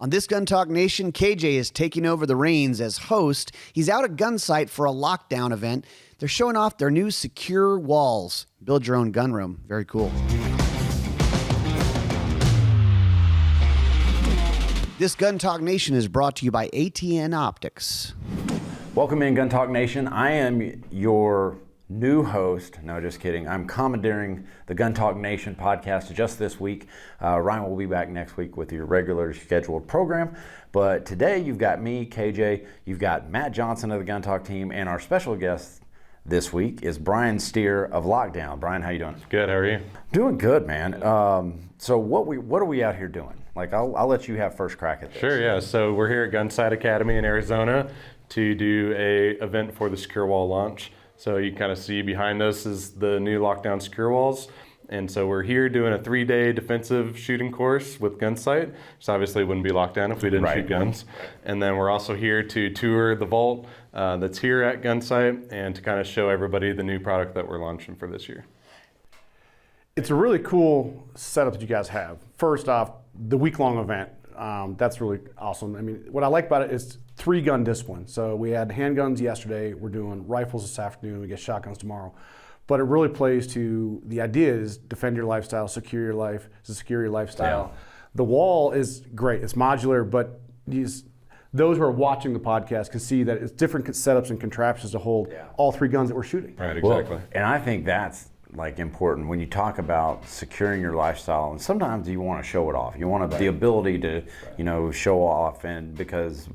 On this Gun Talk Nation, KJ is taking over the reins as host. He's out at Gunsight for a lockdown event. They're showing off their new secure walls. Build your own gun room. Very cool. This Gun Talk Nation is brought to you by ATN Optics. Welcome in, Gun Talk Nation. I am your new host. No, just kidding. I'm commandeering the Gun Talk Nation podcast just this week. Ryan will be back next week with your regular scheduled program. But today you've got me, KJ, you've got Matt Johnson of the Gun Talk team, and our special guest this week is Brian Steere of Lockdown. Brian, how you doing? Good. How are you? Doing good, man. So what are we out here doing? Like, I'll let you have first crack at this. Sure, yeah. So we're here at Gunsight Academy in Arizona to do a event for the Secure Wall launch. So you kind of see behind us is the new Lockdown Secure Walls. And so we're here doing a 3-day defensive shooting course with Gunsight. So obviously it wouldn't be lockdown if we didn't shoot guns. And then we're also here to tour the vault that's here at Gunsight and to kind of show everybody the new product that we're launching for this year. It's a really cool setup that you guys have. First off, the week-long event, that's really awesome. I mean, what I like about it is 3 gun disciplines. So we had handguns yesterday, we're doing rifles this afternoon, we get shotguns tomorrow. But it really plays to, the idea is defend your lifestyle, secure your life, secure your lifestyle. Yeah. The wall is great, it's modular, but those who are watching the podcast can see that it's different setups and contraptions to hold all 3 guns that we're shooting. Right, exactly. Well, and I think that's like important when you talk about securing your lifestyle, and sometimes you want to show it off. You want the ability to, show off, and because,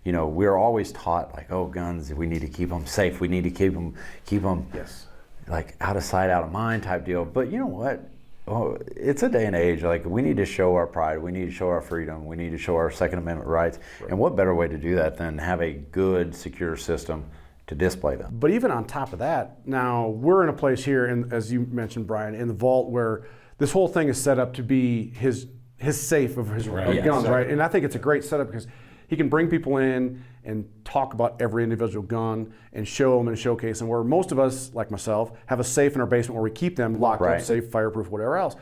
we're always taught like, oh, guns, we need to keep them safe. We need to keep them like out of sight, out of mind type deal. But you know what? Oh, it's a day and age, like we need to show our pride, we need to show our freedom, we need to show our Second Amendment rights. Right. And what better way to do that than have a good, secure system to display them. But even on top of that, now we're in a place here, and as you mentioned, Brian, in the vault where this whole thing is set up to be his safe of his guns, right? And I think it's a great setup because he can bring people in and talk about every individual gun and show them and showcase them, where most of us, like myself, have a safe in our basement where we keep them locked up, safe, fireproof, whatever else.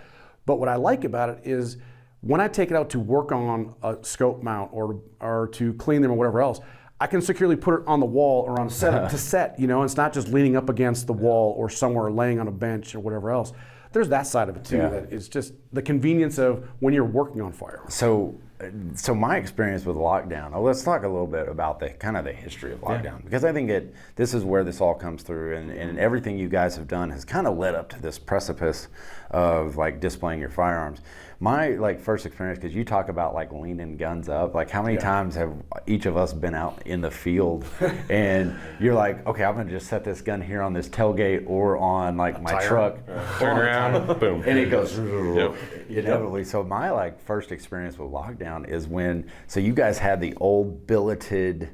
But what I like about it is when I take it out to work on a scope mount or to clean them or whatever else, I can securely put it on the wall or on set to set, it's not just leaning up against the wall or somewhere laying on a bench or whatever else. There's that side of it too. That it's just the convenience of when you're working on firearms. So my experience with lockdown, let's talk a little bit about the kind of the history of lockdown, because I think this is where this all comes through, and everything you guys have done has kind of led up to this precipice of like displaying your firearms. My first experience, because you talk about like leaning guns up, like how many times have each of us been out in the field and you're like, okay, I'm gonna just set this gun here on this tailgate or on like my truck, turn around, boom, and it goes inevitably. So my first experience with lockdown is when, so you guys had the old billeted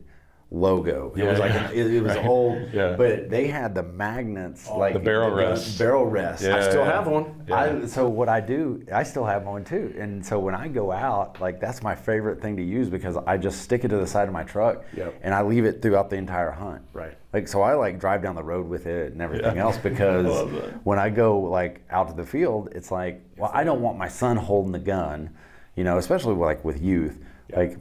logo. It was it was old, but they had the magnets, like the barrel rest. Barrel rest. I still have one. So what I do, I still have one too. And so when I go out, that's my favorite thing to use, because I just stick it to the side of my truck and I leave it throughout the entire hunt. Right. So I drive down the road with it and everything else, because when I go out to the field, it's like, well, I don't want my son holding the gun, especially with youth.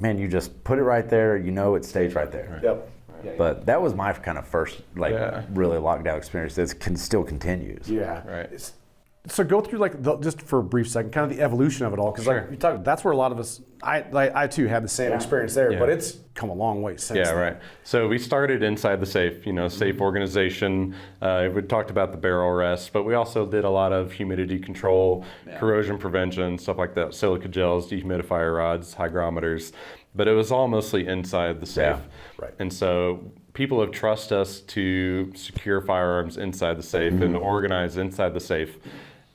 Man, you just put it right there, it stays right there. Yep. But that was my kind of first, really lockdown experience that still continues. Yeah. Right. So go through just for a brief second, kind of the evolution of it all, because you talk, that's where a lot of us, I too had the same experience there, but it's come a long way since. Yeah, right. So we started inside the safe, safe organization. We talked about the barrel rest, but we also did a lot of humidity control, corrosion prevention, stuff like that, silica gels, dehumidifier rods, hygrometers, but it was all mostly inside the safe. Right. And so people have trusted us to secure firearms inside the safe and organize inside the safe.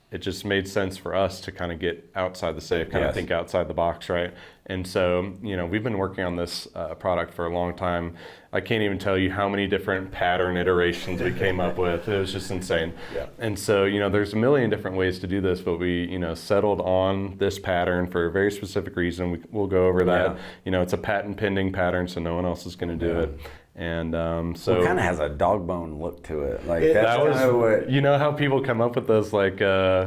It just made sense for us to kind of get outside the safe, kind of think outside the box, right? And so, we've been working on this product for a long time. I can't even tell you how many different pattern iterations we came up with. It was just insane. Yeah. And so, there's a million different ways to do this, but we, settled on this pattern for a very specific reason. We'll go over that. It's a patent pending pattern, so no one else is going to do it. And So it kind of has a dog bone look to it. Like that that's was, kind of what. you know how people come up with those like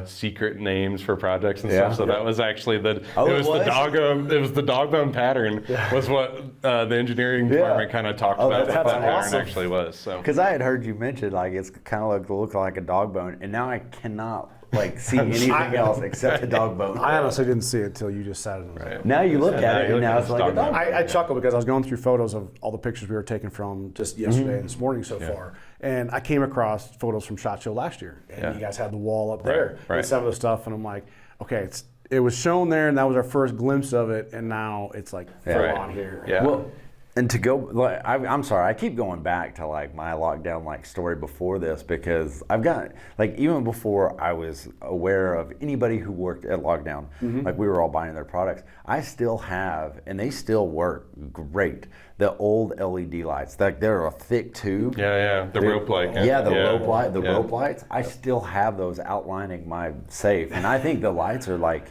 secret names for projects and Yeah. stuff. So that was actually the Oh, it was it the was? dog it was the dog bone pattern was what the engineering department kind of talked about what that's that pattern awesome. actually was. So Because I had heard you mention like it's kind of look like a dog bone, and now I cannot like see anything else except a dog bone. I honestly didn't see it until you just said it. right. Now you look Yeah, at now it, you and look now at it's it, like a dog dog bone. bone. I chuckled because I was going through photos of all the pictures we were taking from just yesterday and this morning so far, and I came across photos from SHOT Show last year, and you guys had the wall up there right. and some of the stuff, and I'm like, okay, it was shown there, and that was our first glimpse of it, and now it's like full Right. on here. Yeah. Well, and to go, like, I'm sorry, I keep going back to like my lockdown like story before this, because I've got like even before I was aware of anybody who worked at lockdown, like we were all buying their products. I still have, and they still work great, the old LED lights. Like they're a thick tube. Yeah, the rope light. Yeah, the rope light, the Yeah. rope lights. I still have those outlining my safe, and I think the lights are like,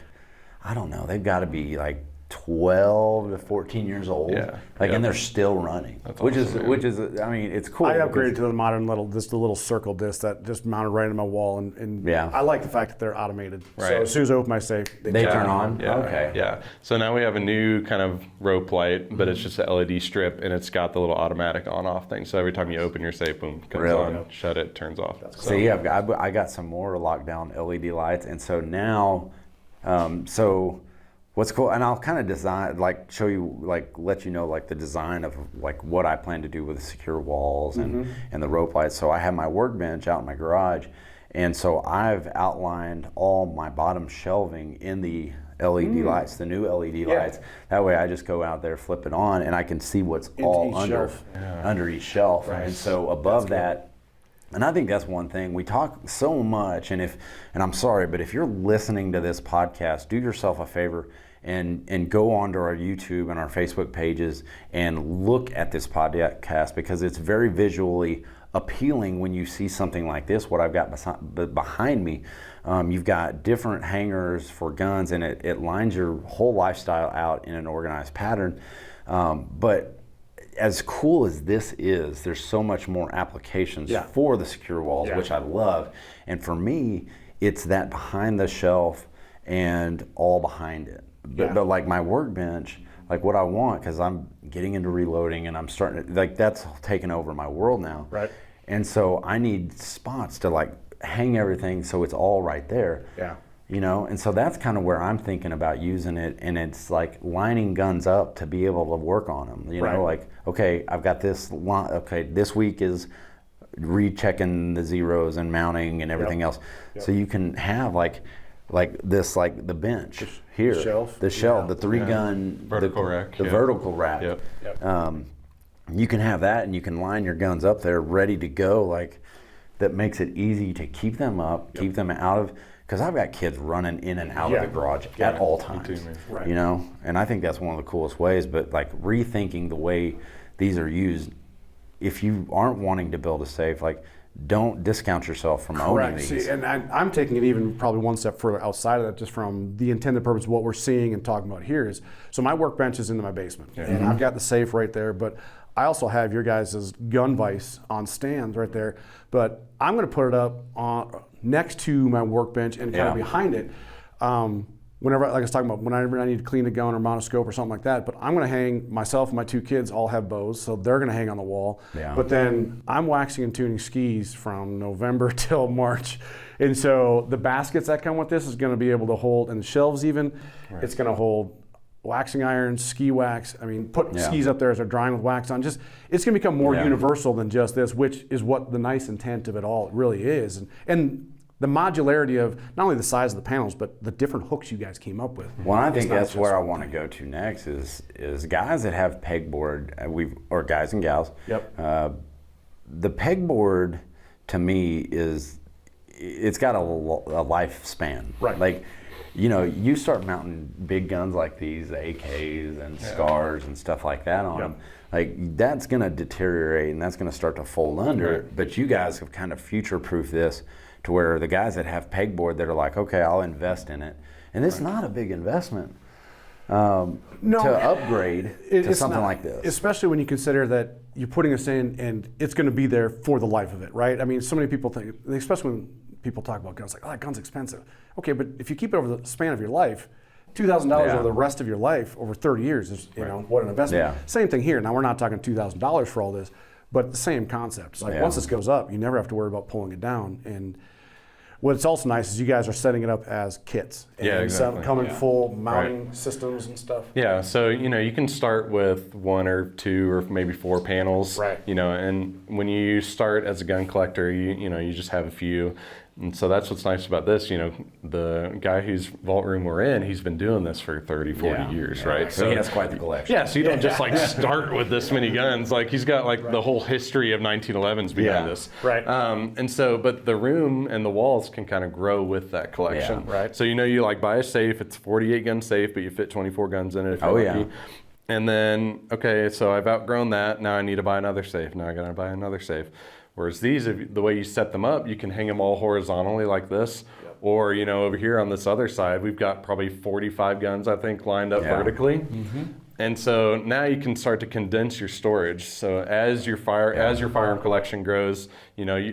I don't know, they've got to be like 12 to 14 years old. Yeah, Like, yeah. and they're still running, That's which awesome, man. which is, I mean, it's cool. I because- upgraded to the modern the little circle disc that just mounted right in my wall, and Yeah. I like the fact that they're automated. So Right. as soon as I open my safe, They turn on. Yeah. Okay. Yeah. So now we have a new kind of rope light, but it's just an LED strip, and it's got the little automatic on-off thing. So every time you open your safe, boom, comes Really? on, shut it, turns off. So, See, I got some more lockdown LED lights, and so now, so what's cool, and I'll kind of design, like show you, like let you know, like the design of like what I plan to do with the secure walls and the rope lights. So I have my workbench out in my garage, and so I've outlined all my bottom shelving in the LED lights, the new LED lights. That way I just go out there, flip it on, and I can see what's all each under shelf. under each shelf. And so above that. And I think that's one thing we talk so much, and I'm sorry, but if you're listening to this podcast, do yourself a favor and go onto our YouTube and our Facebook pages and look at this podcast, because it's very visually appealing when you see something like this. What I've got behind me, you've got different hangers for guns, and it lines your whole lifestyle out in an organized pattern. But as cool as this is, there's so much more applications for the secure walls, which I love. And for me, it's that behind the shelf and all behind it. But like my workbench, like what I want, because I'm getting into reloading and I'm starting to, like that's taken over my world now. Right. And so I need spots to like hang everything so it's all right there. Yeah. You know, and so that's kind of where I'm thinking about using it, and it's like lining guns up to be able to work on them. You know, like, okay, I've got this line, okay, this week is rechecking the zeros and mounting and everything else. So you can have like this, like the bench here, the shelf, the 3-gun Vertical rack, the vertical rack. Yep. You can have that, and you can line your guns up there ready to go. Like that makes it easy to keep them up, keep them out of. Because I've got kids running in and out of the garage at all times, too, man. Right. you know, and I think that's one of the coolest ways. But like rethinking the way these are used, if you aren't wanting to build a safe, like don't discount yourself from owning these. See, and I'm taking it even probably one step further outside of that, just from the intended purpose of what we're seeing and talking about here is, so my workbench is into my basement, and I've got the safe right there, but I also have your guys' gun vise on stands right there, but I'm going to put it up on next to my workbench and kind of behind it. Whenever, like I was talking about, whenever I need to clean a gun or mount a scope or something like that, but I'm going to hang, myself and my 2 kids all have bows, so they're going to hang on the wall. Yeah. But then I'm waxing and tuning skis from November till March. And so the baskets that come with this is going to be able to hold, and the shelves even, it's going to hold waxing irons, ski wax. I mean, put skis up there as they're drying with wax on. Just, it's going to become more universal than just this, which is what the nice intent of it all really is. And the modularity of not only the size of the panels, but the different hooks you guys came up with. Well, I think It's not that's just where I one want to thing. go to next is guys that have pegboard, or guys and gals. Yep. The pegboard to me it's got a lifespan. Right. Like, you know, you start mounting big guns like these, the AKs and SCARs and stuff like that on them. Like that's going to deteriorate and that's going to start to fold under it. But you guys have kind of future-proofed this to where the guys that have pegboard that are like, okay, I'll invest in it. And it's not a big investment. to upgrade to something like this. Especially when you consider that you're putting this in and it's going to be there for the life of it, right? I mean, so many people think, especially when people talk about guns, like, oh, that gun's expensive. Okay, but if you keep it over the span of your life, $2,000 over the rest of your life, over 30 years, is know what an investment. Yeah. Same thing here. Now, we're not talking $2,000 for all this, but the same concept. It's like once this goes up, you never have to worry about pulling it down. And what's also nice is you guys are setting it up as kits. And exactly. Coming full mounting systems and stuff. Yeah, so you can start with 1 or 2 or maybe 4 panels. Right. And when you start as a gun collector, you just have a few. And so that's what's nice about this. The guy whose vault room we're in, he's been doing this for 30, 40 years, right? So he has quite the collection. Yeah, so you don't just start with this many guns. Like he's got the whole history of 1911s behind this. Right. And so, but the room and the walls can kind of grow with that collection. Yeah, right. So you buy a safe. It's a 48 gun safe, but you fit 24 guns in it if you're lucky. And then, okay, so I've outgrown that. Now I need to buy another safe. Now I got to buy another safe. Whereas these, the way you set them up, you can hang them all horizontally like this. Yep. Or, over here on this other side, we've got probably 45 guns, I think, lined up vertically. Mm-hmm. And so now you can start to condense your storage. So as your firearm collection grows,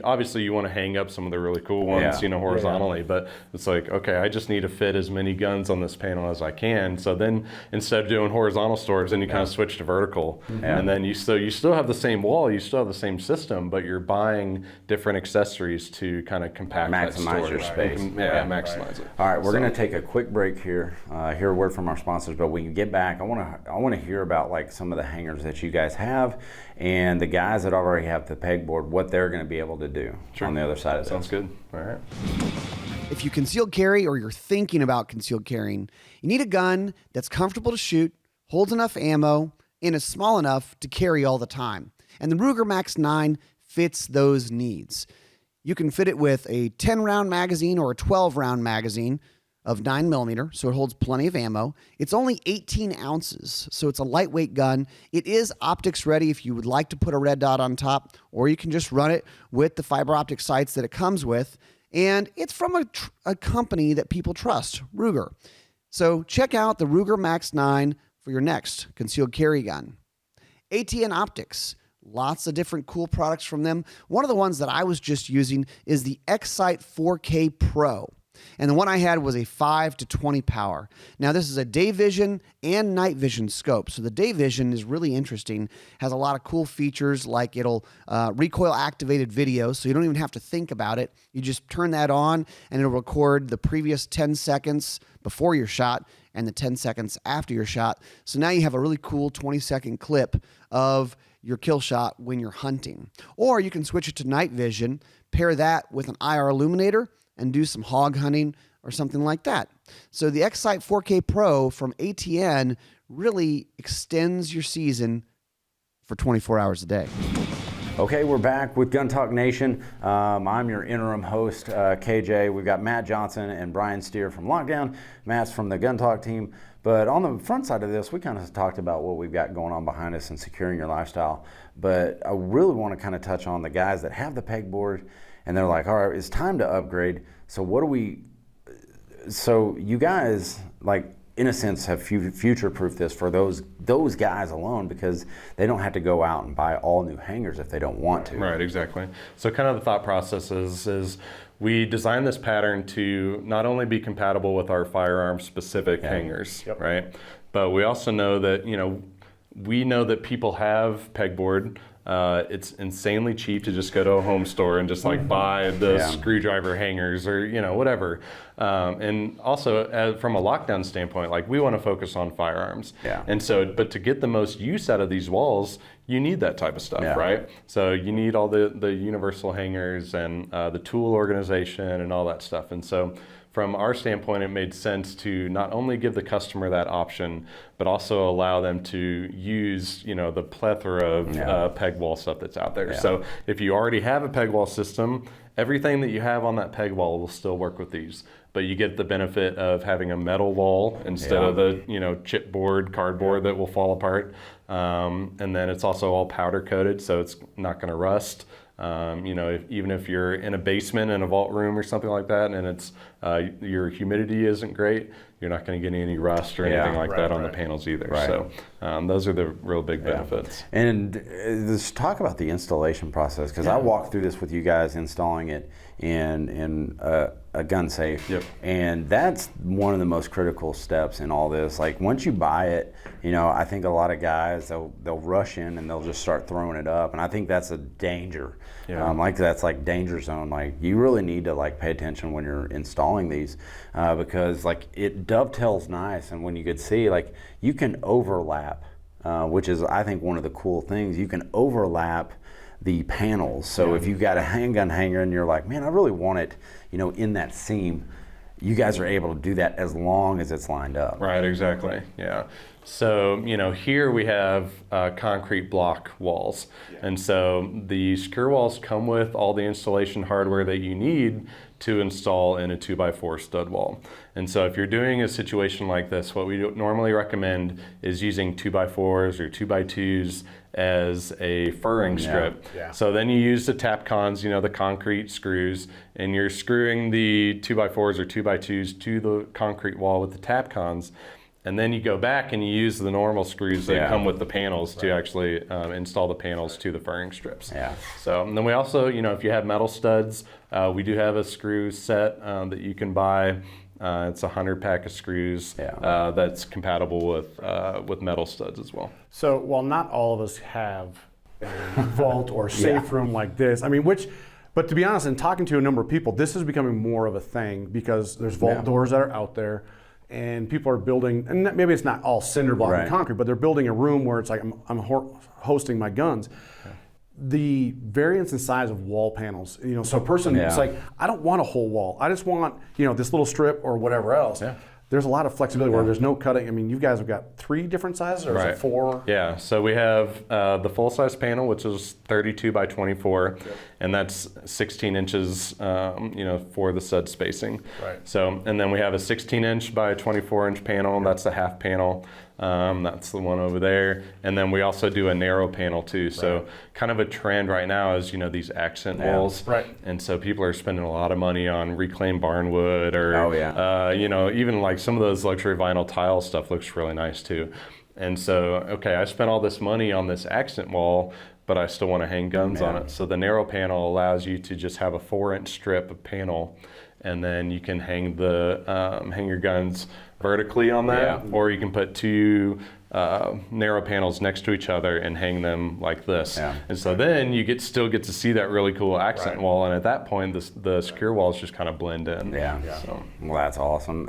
obviously you want to hang up some of the really cool ones, horizontally. But it's like, okay, I just need to fit as many guns on this panel as I can. So then instead of doing horizontal storage, then you kind of switch to vertical. Mm-hmm. And then you still have the same wall, you still have the same system, but you're buying different accessories to kind of compact maximize your space. Maximize it. All right, we're going to take a quick break here. Hear a word from our sponsors, but when you get back, I want to hear about some of the hangers that you guys have and the guys that already have the pegboard, what they're going to be able to do on the other side of this. Sounds good. All right. If you concealed carry or you're thinking about concealed carrying, you need a gun that's comfortable to shoot, holds enough ammo, and is small enough to carry all the time. And the Ruger Max 9 fits those needs. You can fit it with a 10-round magazine or a 12-round magazine of 9mm, so it holds plenty of ammo. It's only 18 ounces, so it's a lightweight gun. It is optics ready if you would like to put a red dot on top, or you can just run it with the fiber optic sights that it comes with. And it's from a company that people trust, Ruger. So check out the Ruger Max 9 for your next concealed carry gun. ATN Optics. Lots of different cool products from them. One of the ones that I was just using is the X-Sight 4K Pro. And the one I had was a 5 to 20 power. Now, this is a day vision and night vision scope. So the day vision is really interesting, has a lot of cool features like it'll recoil activated video, so you don't even have to think about it. You just turn that on and it'll record the previous 10 seconds before your shot and the 10 seconds after your shot. So now you have a really cool 20-second clip of your kill shot when you're hunting. Or you can switch it to night vision, pair that with an IR illuminator, and do some hog hunting or something like that. So the X-Sight 4K Pro from ATN really extends your season for 24 hours a day. Okay, we're back with Gun Talk Nation. I'm your interim host, KJ. We've got Matt Johnson and Brian Steere from Lockdown. Matt's from the Gun Talk team. But on the front side of this, we kind of talked about what we've got going on behind us and securing your lifestyle. But I really want to kind of touch on the guys that have the pegboard and they're like, all right, it's time to upgrade. So so you guys, in a sense, have future-proofed this for those guys alone, because they don't have to go out and buy all new hangers if they don't want to. Right, exactly. So kind of the thought process is we designed this pattern to not only be compatible with our firearm-specific hangers, right? But we also know that, we know that people have pegboard. It's insanely cheap to just go to a home store and just buy the screwdriver hangers or whatever. And also from a lockdown standpoint, we want to focus on firearms. Yeah. And so, but to get the most use out of these walls, you need that type of stuff, right? So you need all the universal hangers and the tool organization and all that stuff. And so from our standpoint, it made sense to not only give the customer that option, but also allow them to use, the plethora of peg wall stuff that's out there. So if you already have a peg wall system, everything that you have on that peg wall will still work with these. But you get the benefit of having a metal wall instead of the chipboard, cardboard that will fall apart. And then it's also all powder coated, so it's not going to rust. Even if you're in a basement in a vault room or something like that, and it's Your humidity isn't great. You're not going to get any rust or anything like that on the panels either. Right. So those are the real big benefits. And let's talk about the installation process, because I walked through this with you guys installing it in a gun safe. Yep. And that's one of the most critical steps in all this. Like once you buy it, you know, I think a lot of guys, they'll rush in and they'll just start throwing it up. And I think that's a danger. Yeah. Like that's like danger zone. Like you really need to like pay attention when you're installing these because like it dovetails nice. And when you could see, like you can overlap, which is I think one of the cool things. You can overlap the panels. So if you've got a handgun hanger and you're like, man, I really want it, you know, in that seam, you guys are able to do that as long as it's lined up. Right, exactly. Yeah. So, you know, here we have concrete block walls. And so the secure walls come with all the installation hardware that you need to install in a 2x4 stud wall. And so if you're doing a situation like this, what we normally recommend is using 2x4s or 2x2s as a furring strip. Yeah. So then you use the Tapcons, you know, the concrete screws, and you're screwing the 2x4s or 2x2s to the concrete wall with the Tapcons. And then you go back and you use the normal screws that come with the panels to actually install the panels to the furring strips. Yeah. So and then we also, you know, if you have metal studs, we do have a screw set that you can buy. It's a 100-pack of screws that's compatible with metal studs as well. So while not all of us have a vault or safe room like this, I mean, but to be honest, in talking to a number of people, this is becoming more of a thing because there's vault doors that are out there. And people are building, and maybe it's not all cinder block and concrete, but they're building a room where it's like I'm hosting my guns. The variance in size of wall panels, you know, so a person it's like, I don't want a whole wall. I just want, you know, this little strip or whatever else. Yeah. There's a lot of flexibility where there's no cutting. I mean, you guys have got 3 different sizes, or is it 4? Yeah, so we have the full-size panel, which is 32 by 24, and that's 16 inches, you know, for the stud spacing. Right. So, and then we have a 16-inch by 24-inch panel. That's the half panel. That's the one over there. And then we also do a narrow panel too. So kind of a trend right now is, you know, these accent walls. Right. And so people are spending a lot of money on reclaimed barnwood or, you know, even like some of those luxury vinyl tile stuff looks really nice too. And so, okay, I spent all this money on this accent wall, but I still want to hang guns on it. So the narrow panel allows you to just have a 4-inch strip of panel, and then you can hang the hang your guns vertically on that, or you can put 2 narrow panels next to each other and hang them like this. And so then you still get to see that really cool accent wall, and at that point the secure walls just kind of blend in. So, well, that's awesome.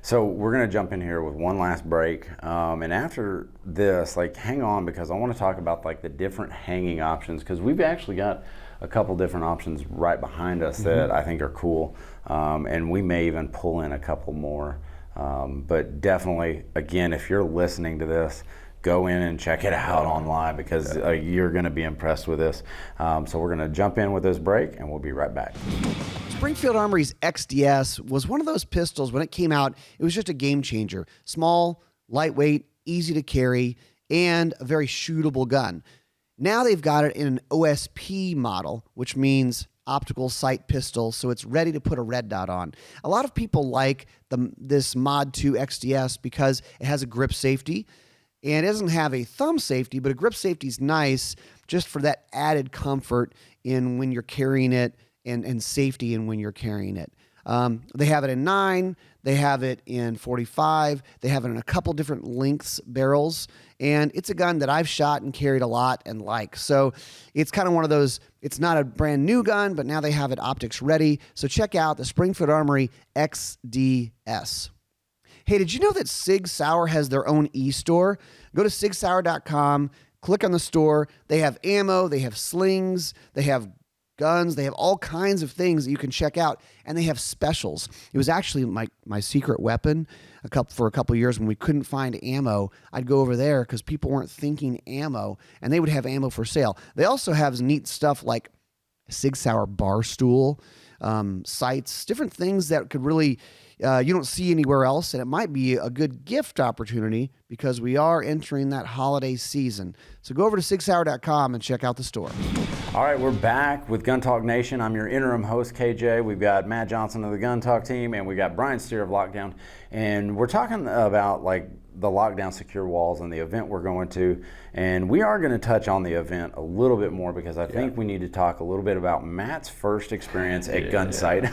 So we're gonna jump in here with one last break, and after this, like, hang on, because I want to talk about like the different hanging options, because we've actually got a couple different options right behind us that I think are cool, and we may even pull in a couple more. But definitely, again, if you're listening to this, go in and check it out online, because you're going to be impressed with this. So we're going to jump in with this break, and we'll be right back. Springfield Armory's XDS was one of those pistols. When it came out, it was just a game changer. Small, lightweight, easy to carry, and a very shootable gun. Now they've got it in an OSP model, which means optical sight pistol, so it's ready to put a red dot on. A lot of people like this Mod 2 XDS because it has a grip safety, and it doesn't have a thumb safety, but a grip safety is nice just for that added comfort in when you're carrying it, and safety in when you're carrying it. They have it in 9, they have it in 45, they have it in a couple different lengths barrels, and it's a gun that I've shot and carried a lot and like. So it's kind of one of those, it's not a brand new gun, but now they have it optics ready. So check out the Springfield Armory XDS. Hey, did you know that Sig Sauer has their own e-store? Go to sigsauer.com, click on the store. They have ammo, they have slings, they have guns, they have all kinds of things that you can check out, and they have specials. It was actually my secret weapon for a couple of years when we couldn't find ammo. I'd go over there because people weren't thinking ammo, and they would have ammo for sale. They also have neat stuff like Sig Sauer bar stool, sights, different things that could really you don't see anywhere else, and it might be a good gift opportunity because we are entering that holiday season. So go over to sigsauer.com and check out the store. All right, we're back with Gun Talk Nation. I'm your interim host, KJ. We've got Matt Johnson of the Gun Talk team, and we got Brian Steere of Lockdown. And we're talking about like the Lockdown Secure Walls and the event we're going to. And we are going to touch on the event a little bit more because I think we need to talk a little bit about Matt's first experience at Gunsight.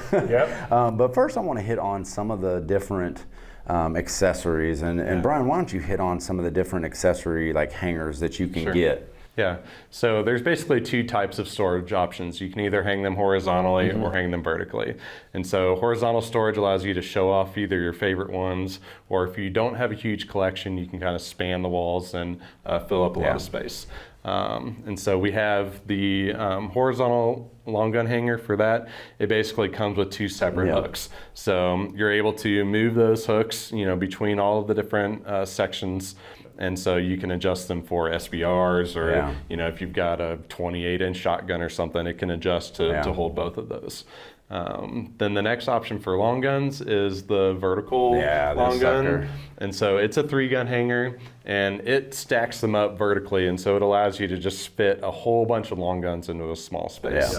But first I want to hit on some of the different accessories. And Brian, why don't you hit on some of the different accessory like hangers that you can get? Yeah, so there's basically two types of storage options. You can either hang them horizontally or hang them vertically. And so horizontal storage allows you to show off either your favorite ones, or if you don't have a huge collection, you can kind of span the walls and fill up a lot of space. And so we have the horizontal long gun hanger for that. It basically comes with two separate hooks. So you're able to move those hooks, you know, between all of the different sections. And so you can adjust them for SBRs or, you know, if you've got a 28-inch shotgun or something, it can adjust to hold both of those. Then the next option for long guns is the vertical long gun. And so it's a 3-gun hanger and it stacks them up vertically. And so it allows you to just fit a whole bunch of long guns into a small space.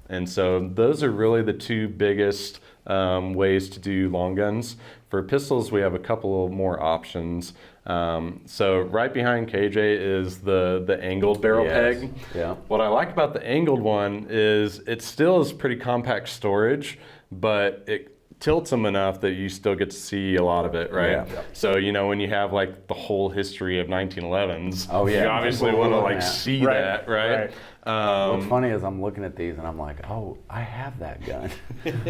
And so those are really the two biggest ways to do long guns. For pistols, we have a couple of more options. So right behind KJ is the angled barrel peg. What I like about the angled one is it still is pretty compact storage, but it tilts them enough that you still get to see a lot of it, right? So, you know, when you have like the whole history of 1911s, you obviously want to like see that, right? What's funny is I'm looking at these and I'm like, oh, I have that gun,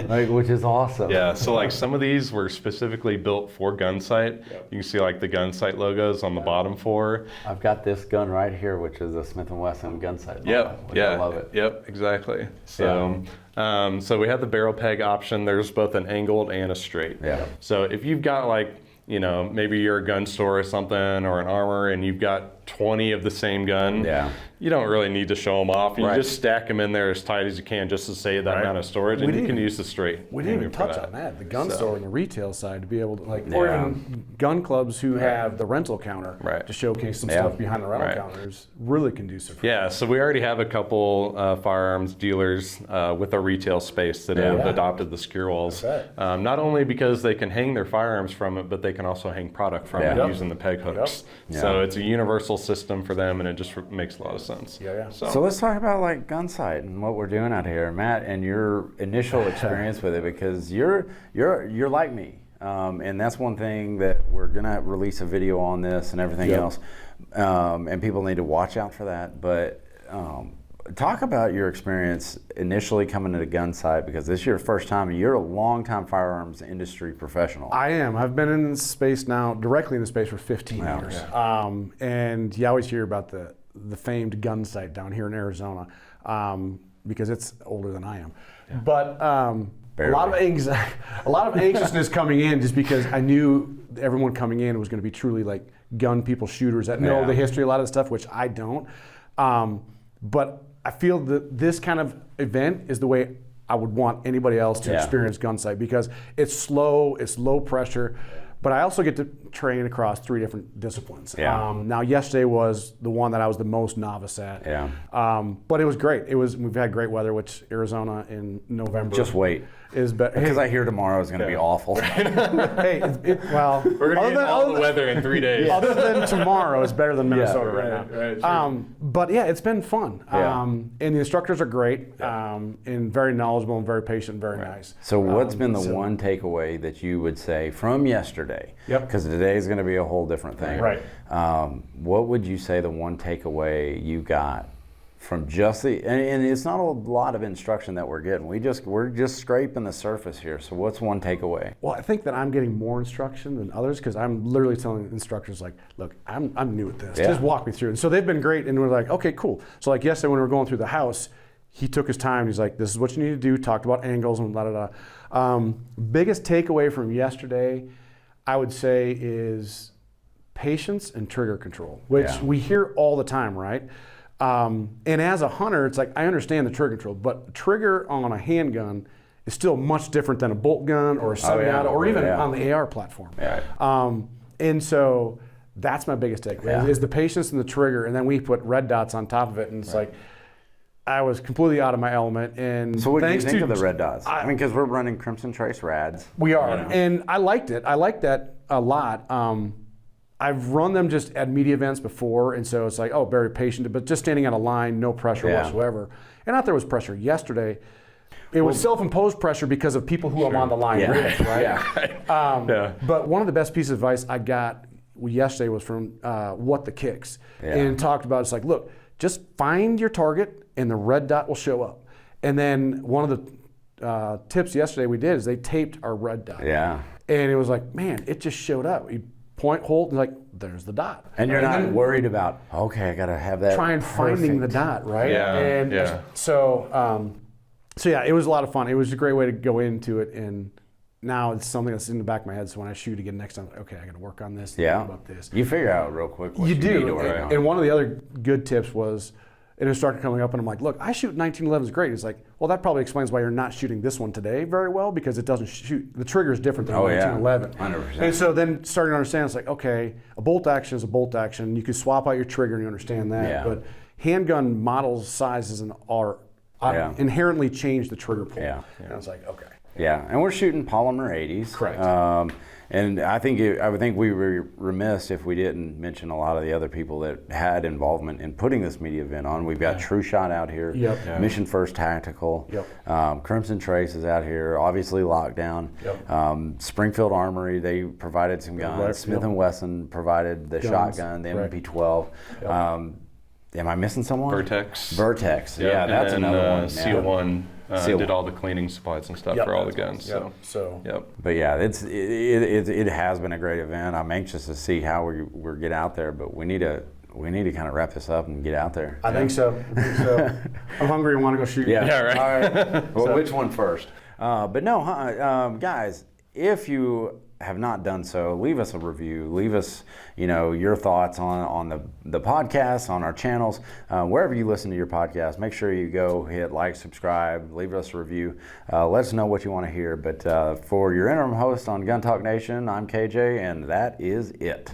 like, which is awesome. Yeah, so like some of these were specifically built for Gunsight. You can see like the Gunsight logos on the bottom four. I've got this gun right here, which is a Smith & Wesson Gunsight. I love it. Exactly. So, so we have the barrel peg option. There's both an angled and a straight. So if you've got like, you know, maybe you're a gun store or something or an Armory and you've got 20 of the same gun, you don't really need to show them off. You just stack them in there as tight as you can just to save that amount of storage, and you can use the straight. We didn't even touch on that, the gun store and the retail side, to be able to like, or even gun clubs who have the rental counter to showcase some stuff behind the rental counters, really conducive for that. So we already have a couple firearms dealers with a retail space that have adopted the secure walls. Not only because they can hang their firearms from it, but they can also hang product from it using the peg hooks. So it's a universal system for them, and it just makes a lot of sense. So let's talk about like Gunsight and what we're doing out here, Matt, and your initial experience with it, because you're like me, and that's one thing that we're gonna release a video on this and everything else, and people need to watch out for that. But talk about your experience initially coming into Gunsight, because this is your first time and you're a long-time firearms industry professional. I am. I've been in this space now, directly in the space for 15 years. And you always hear about the famed Gunsight down here in Arizona, because it's older than I am. But a lot of anxiousness coming in, just because I knew everyone coming in was going to be truly like gun people, shooters that know the history, a lot of the stuff, which I don't. But I feel that this kind of event is the way I would want anybody else to experience Gunsight, because it's slow, it's low pressure, but I also get to train across 3 different disciplines. Now yesterday was the one that I was the most novice at. But it was great. We've had great weather, which Arizona in November. Just wait. Is better. Because I hear tomorrow is going to be awful. Hey, well, we're going to get all the weather in 3 days. Other than tomorrow, it's better than Minnesota right now. But yeah, it's been fun. And the instructors are great, and very knowledgeable and very patient, very nice. So what's been the one takeaway that you would say from yesterday? Because today is going to be a whole different thing. What would you say the one takeaway you got from just and it's not a lot of instruction that we're getting. We're just scraping the surface here. So what's one takeaway? Well, I think that I'm getting more instruction than others, because I'm literally telling instructors like, look, I'm new at this. Just walk me through. And so they've been great, and we're like, okay, cool. So like yesterday when we were going through the house, he took his time. He's like, this is what you need to do. Talked about angles and biggest takeaway from yesterday, I would say, is patience and trigger control, which we hear all the time, right? And as a hunter, it's like, I understand the trigger control, but trigger on a handgun is still much different than a bolt gun or a semi-auto or even on the AR platform. And so that's my biggest takeaway is the patience and the trigger, and then we put red dots on top of it, and it's like, I was completely out of my element. And So what do you thanks think to of the red dots? I mean, because we're running Crimson Trace rads. We are, and I liked it. I liked that a lot. I've run them just at media events before, and so it's like, oh, very patient, but just standing on a line, no pressure whatsoever. And not there was pressure yesterday. It was self-imposed pressure because of people who I'm on the line with, right? But one of the best pieces of advice I got yesterday was from What the Kicks, and talked about, it's like, look, just find your target and the red dot will show up. And then one of the tips yesterday we did is they taped our red dot. Yeah. And it was like, man, it just showed up. You point, hold, and like, there's the dot. And you're not worried about, okay, I got to have that. Try and finding the dot, right? Yeah. And so yeah, it was a lot of fun. It was a great way to go into it, and now it's something that's in the back of my head. So when I shoot again next time, okay, I got to work on this. Think about this. You figure out real quick what You need do. to work on. And one of the other good tips was, and it started coming up, and I'm like, look, I shoot 1911s great. It's like, well, that probably explains why you're not shooting this one today very well, because it doesn't shoot. The trigger is different than 1911. 100%. And so then starting to understand, it's like, okay, a bolt action is a bolt action. You can swap out your trigger, and you understand that. Yeah. But handgun models, sizes, and are inherently change the trigger pull. Yeah. And I was like, okay. Yeah, and we're shooting polymer 80s. Correct. And I would think we were remiss if we didn't mention a lot of the other people that had involvement in putting this media event on. We've got True Shot out here, Mission First Tactical, Crimson Trace is out here, obviously Lockdown, Springfield Armory, they provided some guns, Smith & Wesson provided the shotgun, the MP12. Am I missing someone? Vertex. Yeah, that's and then, another one. Seal One Seal did all the cleaning supplies and stuff for all the guns. But yeah, it has been a great event. I'm anxious to see how we get out there, but we need to kind of wrap this up and get out there. I think so. I'm hungry and want to go shoot. Yeah, right. All right. Well, which one first? But no, guys, if you have not done so, leave us a review. Leave us, your thoughts on the podcast, on our channels, wherever you listen to your podcast. Make sure you go hit like, subscribe, leave us a review. Let us know what you want to hear. But for your interim host on Gun Talk Nation, I'm KJ, and that is it.